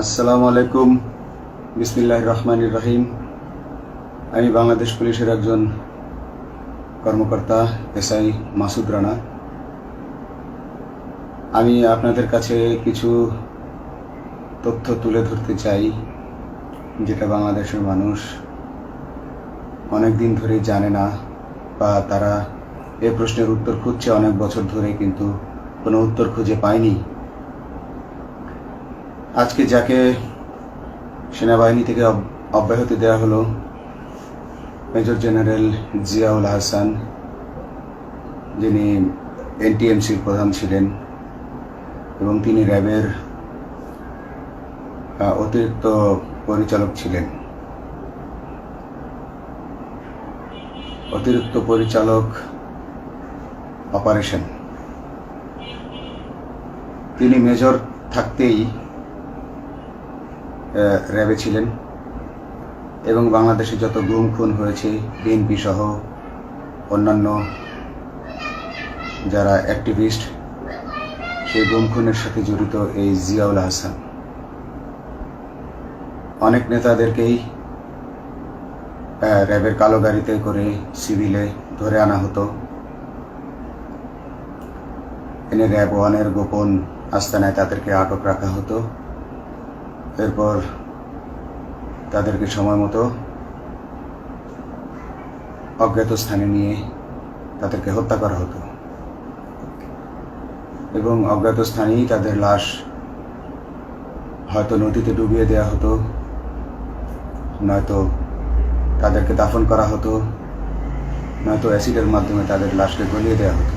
আসসালামু আলাইকুম। বিসমিল্লাহির রহমানির রহিম। আমি বাংলাদেশ পুলিশের একজন কর্মকর্তা এসআই মাসুদ রানা। আমি আপনাদের কাছে কিছু তথ্য তুলে ধরতে চাই, যেটা বাংলাদেশের মানুষ অনেক দিন ধরেই জানে না, বা তারা এই প্রশ্নের উত্তর খুঁজছে অনেক বছর ধরে, কিন্তু কোনো উত্তর খুঁজে পায়নি। আজকে যাকে সেনাবাহিনী থেকে অব্যাহতি দেওয়া হলো, মেজর জেনারেল জিয়াউল হাসান, যিনি এনটিএমসির প্রধান ছিলেন এবং তিনি র্যাবের অতিরিক্ত পরিচালক ছিলেন। অতিরিক্ত পরিচালক অপারেশন। তিনি মেজর থাকতেই র্যাবে ছিলেন এবং বাংলাদেশে যত গুম খুন হয়েছে, বিএনপি সহ অন্যান্য যারা অ্যাক্টিভিস্ট, সেই গুম খুনের সাথে জড়িত এই জিয়াউল হাসান। অনেক নেতাদেরকেই র্যাবের কালো গাড়িতে করে সিভিলে ধরে আনা হতো, এনে র্যাব ওয়ানের গোপন আস্তানায় তাদেরকে আটক রাখা হতো। এরপর তাদেরকে সময় মতো অজ্ঞাত স্থানে নিয়ে তাদেরকে হত্যা করা হতো এবং অজ্ঞাত স্থানেই তাদের লাশ হয়তো নদীতে ডুবিয়ে দেওয়া হতো, নয়তো তাদেরকে দাফন করা হতো, নয়তো অ্যাসিডের মাধ্যমে তাদের লাশকে গলিয়ে দেওয়া হতো।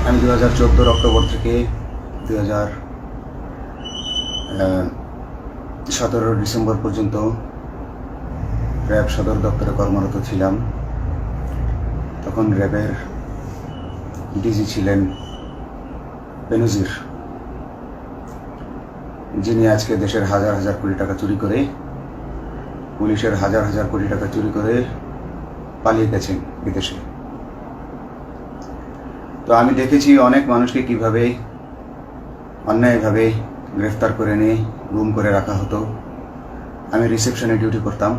আমি 2014 অক্টোবর থেকে 2017 ডিসেম্বর পর্যন্ত র্যাব সদর দপ্তরে কর্মরত ছিলাম। তখন র্যাবের ডিজি ছিলেন বেনজির, যিনি আজকে দেশের হাজার হাজার কোটি টাকা চুরি করে, পুলিশের হাজার হাজার কোটি টাকা চুরি করে পালিয়ে গেছেন বিদেশে। তো আমি দেখেছি অনেক মানুষকে কিভাবে অন্যায়ভাবে গ্রেফতার করে নিয়ে গুম করে রাখা হতো। আমি রিসেপশনে ডিউটি করতাম।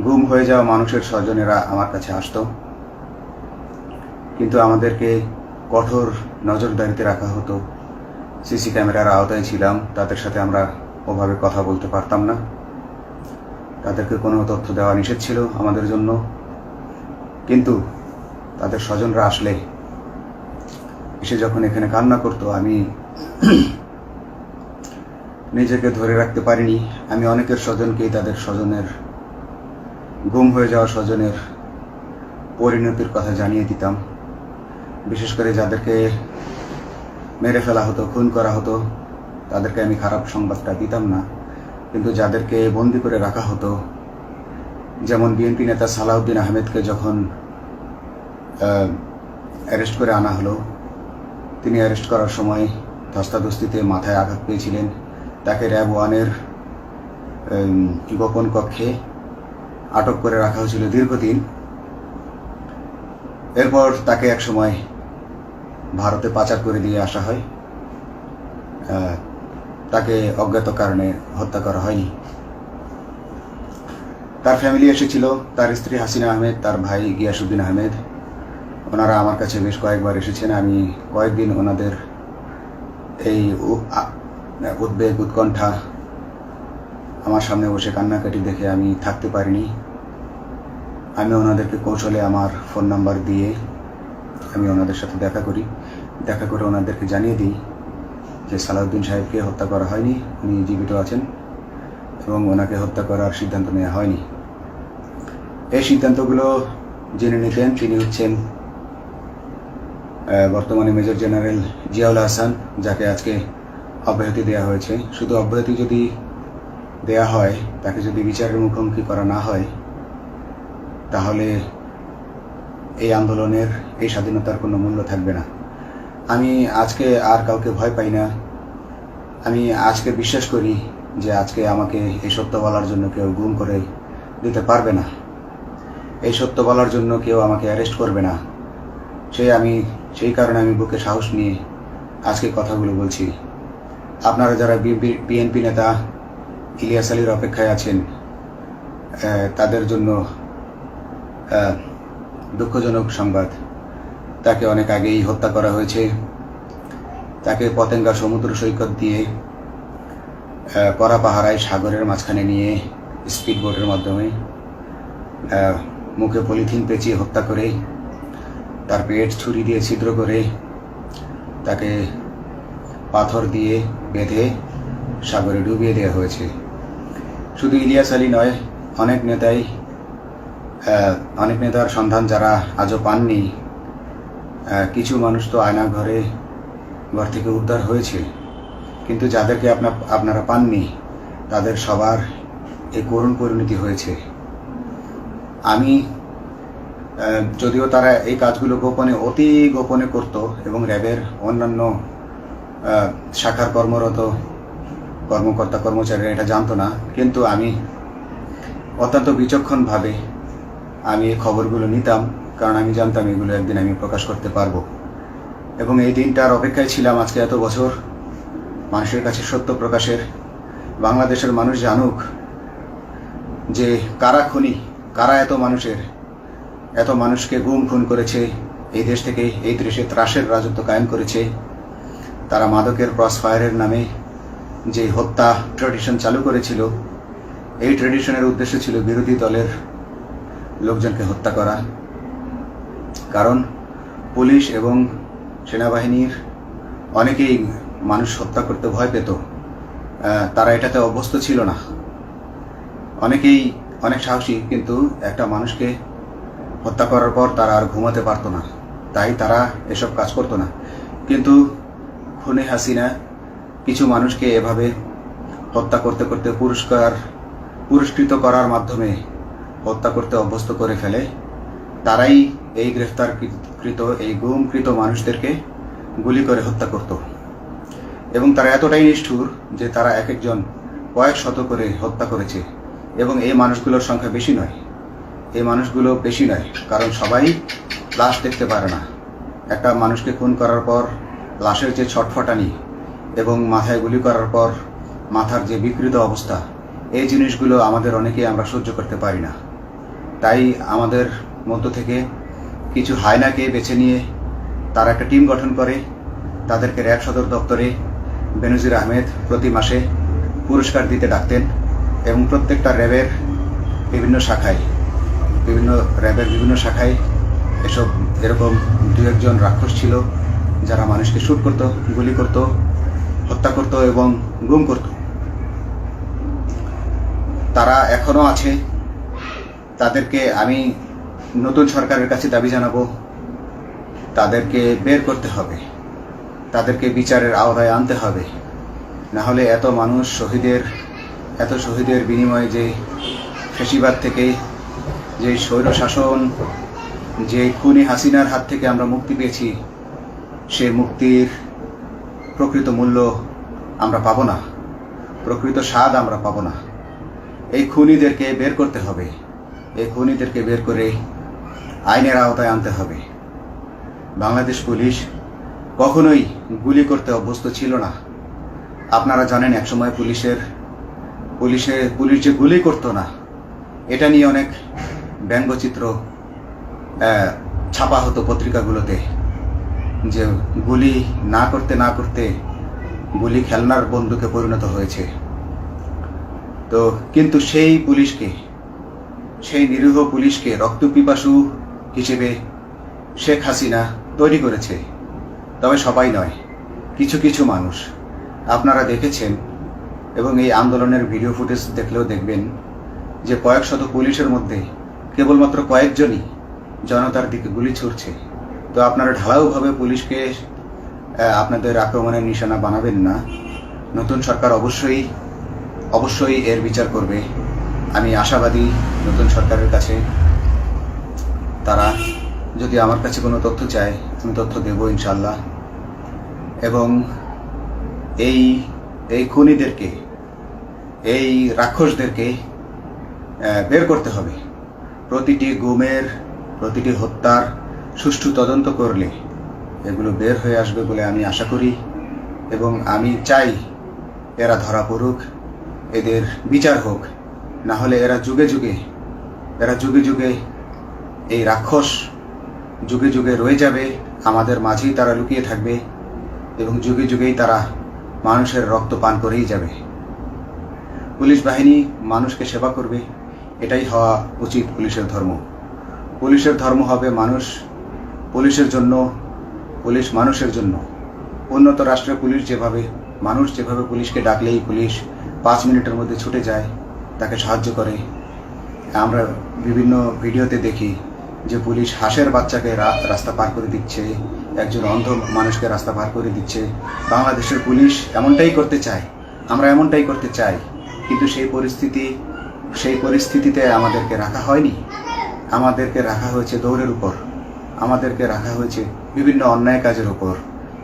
গুম হয়ে যাওয়া মানুষের স্বজনেরা আমার কাছে আসতো, কিন্তু আমাদেরকে কঠোর নজরদারিতে রাখা হতো। সিসি ক্যামেরার আওতায় ছিলাম, তাদের সাথে আমরা ওভাবে কথা বলতে পারতাম না। তাদেরকে কোনো তথ্য দেওয়া নিষেধ ছিল আমাদের জন্য। কিন্তু তাদের স্বজনরা আসলে এসে যখন এখানে কান্না করতো, আমি নিজেকে ধরে রাখতে পারিনি। আমি অনেকের স্বজনকেই তাদের স্বজনের, গুম হয়ে যাওয়া স্বজনের পরিণতির কথা জানিয়ে দিতাম। বিশেষ করে যাদেরকে মেরে ফেলা হতো, খুন করা হতো, তাদেরকে আমি খারাপ সংবাদটা দিতাম না। কিন্তু যাদেরকে বন্দি করে রাখা হতো, যেমন বিএনপি নেতা সালাউদ্দিন আহমেদকে যখন অ্যারেস্ট করে আনা হলো, তিনি অ্যারেস্ট করার সময় ধস্তাধস্তিতে মাথায় আঘাত পেয়েছিলেন। তাকে র্যাব ওয়ানের গোপন কক্ষে আটক করে রাখা হয়েছিল দীর্ঘদিন। এরপর তাকে এক সময় ভারতে পাচার করে দিয়ে আসা হয়। তাকে অজ্ঞাত কারণে হত্যা করা হয়নি। তার ফ্যামিলি এসেছিল, তার স্ত্রী হাসিনা আহমেদ, তার ভাই গিয়াসউদ্দিন আহমেদ। ওনারা আমার কাছে বেশ কয়েকবার এসেছেন। আমি কয়েকদিন ওনাদের এই উদ্বেগ, উৎকণ্ঠা, আমার সামনে বসে কান্নাকাটি দেখে আমি থাকতে পারিনি। আমি ওনাদেরকে কৌশলে আমার ফোন নাম্বার দিয়ে আমি ওনাদের সাথে দেখা করে ওনাদেরকে জানিয়ে দিই যে সালাউদ্দিন সাহেবকে হত্যা করা হয়নি, উনি জীবিত আছেন এবং ওনাকে হত্যা করার সিদ্ধান্ত নেওয়া হয়নি। এই সিদ্ধান্তগুলো জেনে নিতেন তিনি হচ্ছেন বর্তমানে মেজর জেনারেল জিয়াউল হাসান, যাকে আজকে অব্যাহতি দেওয়া হয়েছে। শুধু অব্যাহতি যদি দেয়া হয়, তাকে যদি বিচারের মুখোমুখি করা না হয়, তাহলে এই আন্দোলনের, এই স্বাধীনতার কোনো মূল্য থাকবে না। আমি আজকে আর কাউকে ভয় পাই না। আমি আজকে বিশ্বাস করি যে আজকে আমাকে এই সত্য বলার জন্য কেউ গুম করে দিতে পারবে না, এই সত্য বলার জন্য কেউ আমাকে অ্যারেস্ট করবে না। সেই কারণে আমি বুকে সাহস নিয়ে আজকে কথাগুলো বলছি। আপনারা যারা বিএনপি নেতা ইলিয়াস আলীর অপেক্ষায় আছেন, তাদের জন্য দুঃখজনক সংবাদ। তাকে অনেক আগেই হত্যা করা হয়েছে। তাকে পতেঙ্গা সমুদ্র সৈকত দিয়ে কড়া পাহারায় সাগরের মাঝখানে নিয়ে স্পিড বোটের মাধ্যমে মুখে পলিথিন পেঁচিয়ে হত্যা করে, তার পেট ছুরি দিয়ে ছিদ্র করে, তাকে পাথর দিয়ে বেঁধে সাগরে ডুবিয়ে দেওয়া হয়েছে। শুধু ইলিয়াস আলী নয়, অনেক নেতার সন্ধান যারা আজও পাননি। কিছু মানুষ তো আয়না ঘর থেকে উদ্ধার হয়েছে, কিন্তু যাদেরকে আপনারা পাননি তাদের সবার এই করুণ পরিণতি হয়েছে। আমি যদিও তারা এই কাজগুলো গোপনে, অতি গোপনে করত এবং র্যাবের অন্যান্য শাখার কর্মরত কর্মকর্তা কর্মচারীরা এটা জানতো না, কিন্তু আমি অত্যন্ত বিচক্ষণভাবে আমি এই খবরগুলো নিতাম, কারণ আমি জানতাম এগুলো একদিন আমি প্রকাশ করতে পারবো। এবং এই দিনটার অপেক্ষায় ছিলাম আজকে এত বছর, মানুষের কাছে সত্য প্রকাশের। বাংলাদেশের মানুষ জানুক যে কারা খুনি, কারা এত মানুষকে গুম খুন করেছে, এই দেশ থেকে এই দেশে ত্রাসের রাজত্ব কায়েম করেছে। তারা মাদকের ক্রস ফায়ারের নামে যে হত্যা ট্র্যাডিশন চালু করেছিল, এই ট্র্যাডিশনের উদ্দেশ্য ছিল বিরোধী দলের লোকজনকে হত্যা করা। কারণ পুলিশ এবং সেনাবাহিনীর অনেকেই মানুষ হত্যা করতে ভয় পেত, তারা এটাতে অভ্যস্ত ছিল না। অনেকেই অনেক সাহসী, কিন্তু একটা মানুষকে হত্যা করার পর তারা আর ঘুমাতে পারতো না, তাই তারা এসব কাজ করতো না। কিন্তু খুনে হাসিনা কিছু মানুষকে এভাবে হত্যা করতে করতে পুরস্কৃত করার মাধ্যমে হত্যা করতে অভ্যস্ত করে ফেলে। তারাই এই গ্রেফতারকৃত, এই গুমকৃত মানুষদেরকে গুলি করে হত্যা করত। এবং তারা এতটাই নিষ্ঠুর যে তারা এক একজন কয়েক শত করে হত্যা করেছে। এবং এই মানুষগুলোর সংখ্যা বেশি নয়, কারণ সবাই লাশ দেখতে পারে না। একটা মানুষকে খুন করার পর লাশের যে ছটফটানি এবং মাথায় গুলি করার পর মাথার যে বিকৃত অবস্থা, এই জিনিসগুলো আমাদের অনেকেই আমরা সহ্য করতে পারি না। তাই আমাদের মধ্য থেকে কিছু হায়নাকে বেছে নিয়ে তারা একটা টিম গঠন করে, তাদেরকে র্যাব সদর দপ্তরে বেনজির আহমেদ প্রতি মাসে পুরস্কার দিতে ডাকতেন। এবং প্রত্যেকটা র্যাবের বিভিন্ন শাখায় এরকম দু একজন রাক্ষস ছিল যারা মানুষকে শুট করত, গুলি করত, হত্যা করত এবং গুম করত। তারা এখনো আছে। তাদেরকে আমি নতুন সরকারের কাছে দাবি জানাবো, তাদেরকে বের করতে হবে, তাদেরকে বিচারের আওতায় আনতে হবে। না হলে এত শহীদের বিনিময়ে যে ফ্যাসিবাদ থেকে, যে স্বৈর শাসন, যে খুনি হাসিনার হাত থেকে আমরা মুক্তি পেয়েছি, সে মুক্তির প্রকৃত মূল্য আমরা পাবো না, প্রকৃত স্বাদ আমরা পাবো না। এই খুনিদেরকে বের করতে হবে, এই খুনিদেরকে বের করে আইনের আওতায় আনতে হবে। বাংলাদেশ পুলিশ কখনোই গুলি করতে অভ্যস্ত ছিল না। আপনারা জানেন একসময় পুলিশ যে গুলি করতো না, এটা নিয়ে অনেক ব্যঙ্গচিত্র ছাপা হতো পত্রিকাগুলোতে, যে গুলি না করতে গুলি খেলনার বন্দুকে পরিণত হয়েছে। তো কিন্তু সেই নিরীহ পুলিশকে রক্তপিপাসু হিসেবে শেখ হাসিনা তৈরি করেছে। তবে সবাই নয়, কিছু কিছু মানুষ। আপনারা দেখেছেন এবং এই আন্দোলনের ভিডিও ফুটেজ দেখলেও দেখবেন যে কয়েক শত পুলিশের মধ্যে কেবলমাত্র কয়েকজনই জনতার দিকে গুলি ছুড়ছে। তো আপনারা ঢালাওভাবে পুলিশকে আপনাদের আক্রমণের নিশানা বানাবেন না। নতুন সরকার অবশ্যই এর বিচার করবে। আমি আশাবাদী নতুন সরকারের কাছে। তারা যদি আমার কাছে কোনো তথ্য চায়, আমি তথ্য দেব ইনশাল্লাহ। এবং এই খুনিদেরকে, এই রাক্ষসদেরকে বের করতে হবে। প্রতিটি গুমের, প্রতিটি হত্যার সুষ্ঠু তদন্ত করলে এগুলো বের হয়ে আসবে বলে আমি আশা করি। এবং আমি চাই এরা ধরা পড়ুক, এদের বিচার হোক, না হলে এরা যুগে যুগে এই রাক্ষস যুগে যুগে রয়ে যাবে, আমাদের মাঝেই তারা লুকিয়ে থাকবে এবং যুগে যুগেই তারা মানুষের রক্ত পান করেই যাবে। পুলিশ বাহিনী মানুষকে সেবা করবে, এটাই হওয়া উচিত পুলিশের ধর্ম। পুলিশের ধর্ম হবে মানুষ পুলিশের জন্য, পুলিশ মানুষের জন্য। উন্নত রাষ্ট্রের পুলিশ মানুষ যেভাবে পুলিশকে ডাকলেই পুলিশ 5 মিনিটের মধ্যে ছুটে যায়, তাকে সাহায্য করে। আমরা বিভিন্ন ভিডিওতে দেখি যে পুলিশ হাঁসের বাচ্চাকে রাস্তা পার করে দিচ্ছে, একজন অন্ধ মানুষকে রাস্তা পার করে দিচ্ছে। বাংলাদেশের পুলিশ এমনটাই করতে চায়, আমরা এমনটাই করতে চাই, কিন্তু সেই পরিস্থিতিতে আমাদেরকে রাখা হয়নি। আমাদেরকে রাখা হয়েছে দৌড়ের উপর, আমাদেরকে রাখা হয়েছে বিভিন্ন অন্যায় কাজের উপর,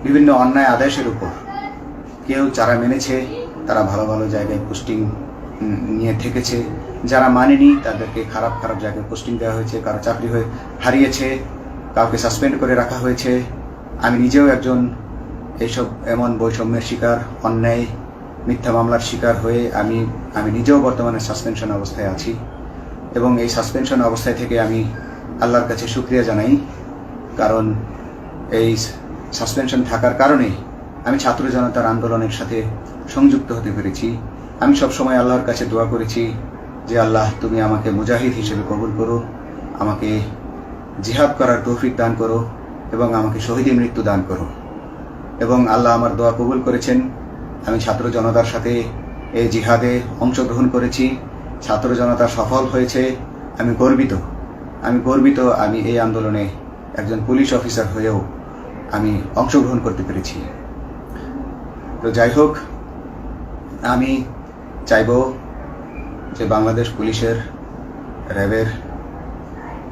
বিভিন্ন অন্যায় আদেশের উপর। কেউ যারা মেনেছে তারা ভালো ভালো জায়গায় পোস্টিং নিয়ে থেকেছে, যারা মানেনি তাদেরকে খারাপ জায়গায় পোস্টিং দেওয়া হয়েছে, কারো চাকরি হারিয়েছে, কাউকে সাসপেন্ড করে রাখা হয়েছে। আমি নিজেও একজন এমন বৈষম্যের শিকার, অন্যায় মিথ্যা মামলার শিকার হয়ে আমি নিজেও বর্তমানে সাসপেনশন অবস্থায় আছি এবং এই সাসপেনশন অবস্থায় থেকে আমি আল্লাহর কাছে শুকরিয়া জানাই, কারণ এই সাসপেনশন থাকার কারণে আমি ছাত্র জনতার আন্দোলনের সাথে সংযুক্ত হতে পেরেছি। আমি সবসময় আল্লাহর কাছে দোয়া করেছি যে আল্লাহ, তুমি আমাকে মুজাহিদ হিসেবে কবুল করো, আমাকে জিহাদ করার তৌফিক দান করো এবং আমাকে শহীদী মৃত্যু দান করো। এবং আল্লাহ আমার দোয়া কবুল করেছেন। আমি ছাত্র জনতার সাথে এই জিহাদে অংশগ্রহণ করেছি, ছাত্র জনতা সফল হয়েছে। আমি গর্বিত আমি এই আন্দোলনে একজন পুলিশ অফিসার হয়েও আমি অংশগ্রহণ করতে পেরেছি। তো যাই হোক, আমি চাইব যে বাংলাদেশ পুলিশের, র্যাবের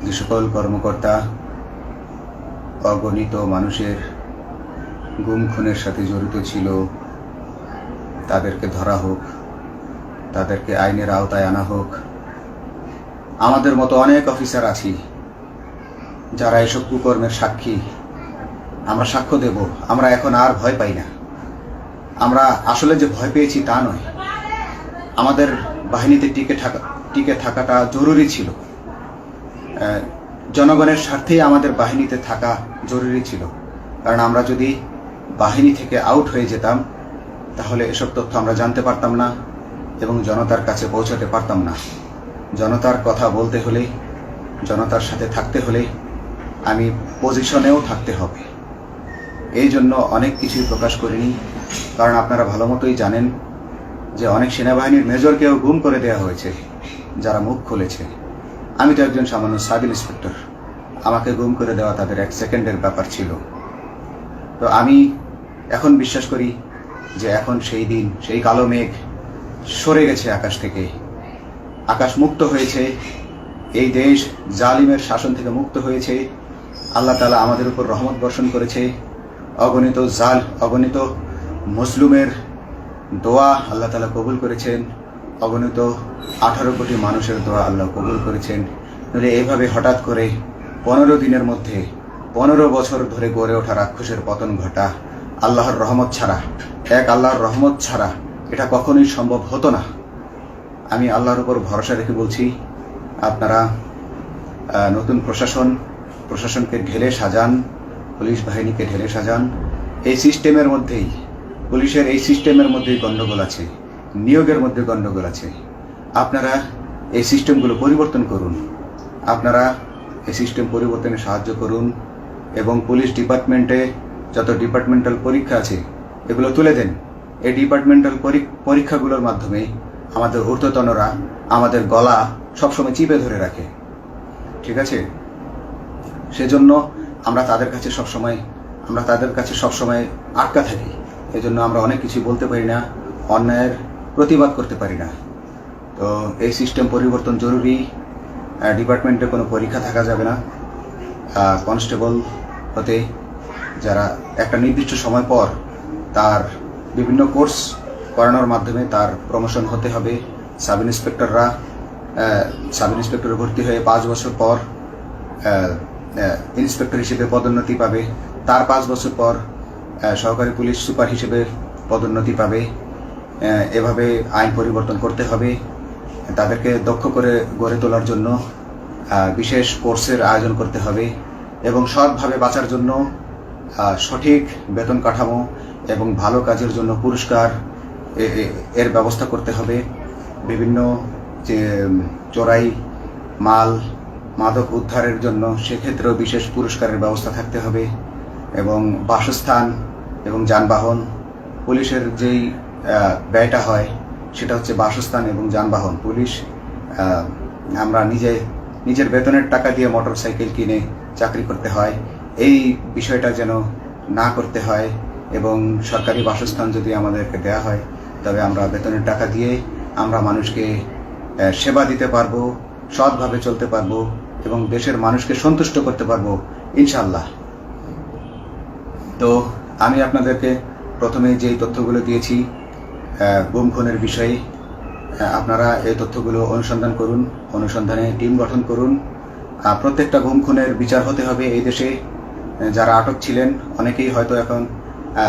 যে সকল কর্মকর্তা অগণিত মানুষের গুম খুনের সাথে জড়িত ছিল তাদেরকে ধরা হোক, তাদেরকে আইনের আওতায় আনা হোক। আমাদের মতো অনেক অফিসার আছি যারা এসব কুকর্মের সাক্ষী, আমরা সাক্ষ্য দেব। আমরা এখন আর ভয় পাই না। আমরা আসলে যে ভয় পেয়েছি তা নয়, আমাদের বাহিনীতে টিকে থাকাটা জরুরি ছিল। জনগণের স্বার্থেই আমাদের বাহিনীতে থাকা জরুরি ছিল, কারণ আমরা যদি বাহিনী থেকে আউট হয়ে যেতাম তাহলে এসব তথ্য আমরা জানতে পারতাম না এবং জনতার কাছে পৌঁছাতে পারতাম না। জনতার কথা বলতে হলে, জনতার সাথে থাকতে হলে আমি পজিশনেও থাকতে হবে। এই জন্য অনেক কিছুই প্রকাশ করিনি, কারণ আপনারা ভালো মতোই জানেন যে অনেক সেনাবাহিনীর মেজরকেও গুম করে দেওয়া হয়েছে যারা মুখ খুলেছে। আমি তো একজন সামান্য সাব ইন্সপেক্টর, আমাকে গুম করে দেওয়া তাদের 1 সেকেন্ডের ব্যাপার ছিল। তো আমি এখন বিশ্বাস করি যে এখন সেই কালো মেঘ সরে গেছে আকাশ থেকে, আকাশ মুক্ত হয়েছে, এই দেশ জালিমের শাসন থেকে মুক্ত হয়েছে। আল্লাহ তাআলা আমাদের উপর রহমত বর্ষণ করেছে। অগণিত মুসলিমের দোয়া আল্লাহ তাআলা কবুল করেছেন, অগণিত 18 কোটি মানুষের দোয়া আল্লাহ কবুল করেছেন। নইলে এইভাবে হঠাৎ করে 15 দিনের মধ্যে 15 বছর ধরে গড়ে ওঠা রাক্ষসের পতন ঘটা আল্লাহর রহমত ছাড়া এটা কখনোই সম্ভব হতো না। আমি আল্লাহর উপর ভরসা রেখে বলছি, আপনারা নতুন প্রশাসনকে ঢেলে সাজান, পুলিশ বাহিনীকে ঢেলে সাজান। এই সিস্টেমের মধ্যেই, পুলিশের এই সিস্টেমের মধ্যেই গণ্ডগোল আছে, নিয়োগের মধ্যে গণ্ডগোল আছে। আপনারা এই সিস্টেমগুলো পরিবর্তন করুন, আপনারা এই সিস্টেম পরিবর্তনে সাহায্য করুন এবং পুলিশ ডিপার্টমেন্টে যত ডিপার্টমেন্টাল পরীক্ষা আছে এগুলো তুলে দেন। এই ডিপার্টমেন্টাল পরীক্ষাগুলোর মাধ্যমে আমাদের ঊর্ধ্বতনরা আমাদের গলা সবসময় চিপে ধরে রাখে, ঠিক আছে? সেজন্য আমরা তাদের কাছে সবসময় আটকা থাকি। এজন্য আমরা অনেক কিছু বলতে পারি না, অন্যায়ের প্রতিবাদ করতে পারি না। তো এই সিস্টেম পরিবর্তন জরুরি। ডিপার্টমেন্টে কোনো পরীক্ষা থাকা যাবে না। কনস্টেবল হতে যারা একটা নির্দিষ্ট সময় পর তার বিভিন্ন কোর্স করানোর মাধ্যমে তার প্রমোশন হতে হবে। সাব ইন্সপেক্টরে ভর্তি হয়ে 5 বছর পর ইন্সপেক্টর হিসেবে পদোন্নতি পাবে, তার 5 বছর পর সহকারী পুলিশ সুপার হিসেবে পদোন্নতি পাবে। এভাবে আইন পরিবর্তন করতে হবে। তাদেরকে দক্ষ করে গড়ে তোলার জন্য বিশেষ কোর্সের আয়োজন করতে হবে এবং সৎভাবে বাঁচার জন্য সঠিক বেতন কাঠামো এবং ভালো কাজের জন্য পুরস্কার এর ব্যবস্থা করতে হবে। বিভিন্ন যে চোরাই মাল মাদক উদ্ধারের জন্য সেক্ষেত্রেও বিশেষ পুরস্কারের ব্যবস্থা থাকতে হবে এবং বাসস্থান এবং যানবাহন, পুলিশের যেই ব্যয়টা হয় সেটা হচ্ছে বাসস্থান এবং যানবাহন। পুলিশ আমরা নিজের বেতনের টাকা দিয়ে মোটরসাইকেল কিনে চাকরি করতে হয়, এই বিষয়টা যেন না করতে হয় এবং সরকারি বাসস্থান যদি আমাদেরকে দেয়া হয় তবে আমরা বেতনের টাকা দিয়ে আমরা মানুষকে সেবা দিতে পারবো, সৎভাবে চলতে পারবো এবং দেশের মানুষকে সন্তুষ্ট করতে পারবো ইনশাল্লাহ। তো আমি আপনাদেরকে প্রথমে যেই তথ্যগুলো দিয়েছি গুম খুনের বিষয়ে, আপনারা এই তথ্যগুলো অনুসন্ধান করুন, অনুসন্ধানে টিম গঠন করুন। প্রত্যেকটা গুম খুনের বিচার হতে হবে এই দেশে। যারা আটক ছিলেন অনেকেই হয়তো এখন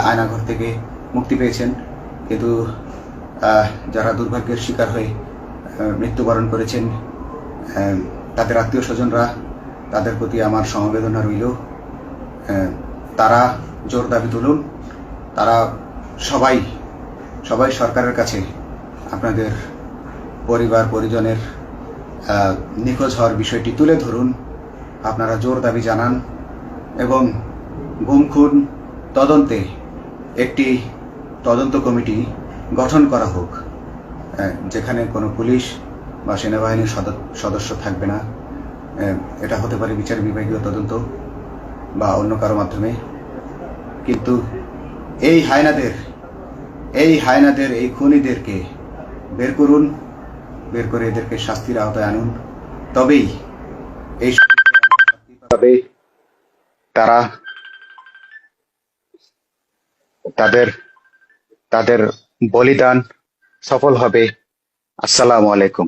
আয়নাঘর থেকে মুক্তি পেয়েছেন, কিন্তু যারা দুর্ভাগ্যের শিকার হয়ে মৃত্যুবরণ করেছেন তাদের আত্মীয় স্বজনরা, তাদের প্রতি আমার সমবেদনা রইল। তারা জোর দাবি তুলুন, তারা সবাই সরকারের কাছে আপনাদের পরিবার পরিজনের নিখোঁজ হওয়ার বিষয়টি তুলে ধরুন, আপনারা জোর দাবি জানান এবং গুম খুন তদন্তে একটি তদন্ত কমিটি গঠন করা হোক, যেখানে কোনো পুলিশ বা সেনাবাহিনীর সদস্য থাকবে না। এটা হতে পারে বিচার বিভাগীয় তদন্ত বা অন্য কারো মাধ্যমে, কিন্তু এই হায়নাদের এই খুনিদেরকে বের করুন, বের করে এদেরকে শাস্তির আওতায় আনুন, তবেই তারা তাদের বলিদান সফল হবে। আসসালামু আলাইকুম।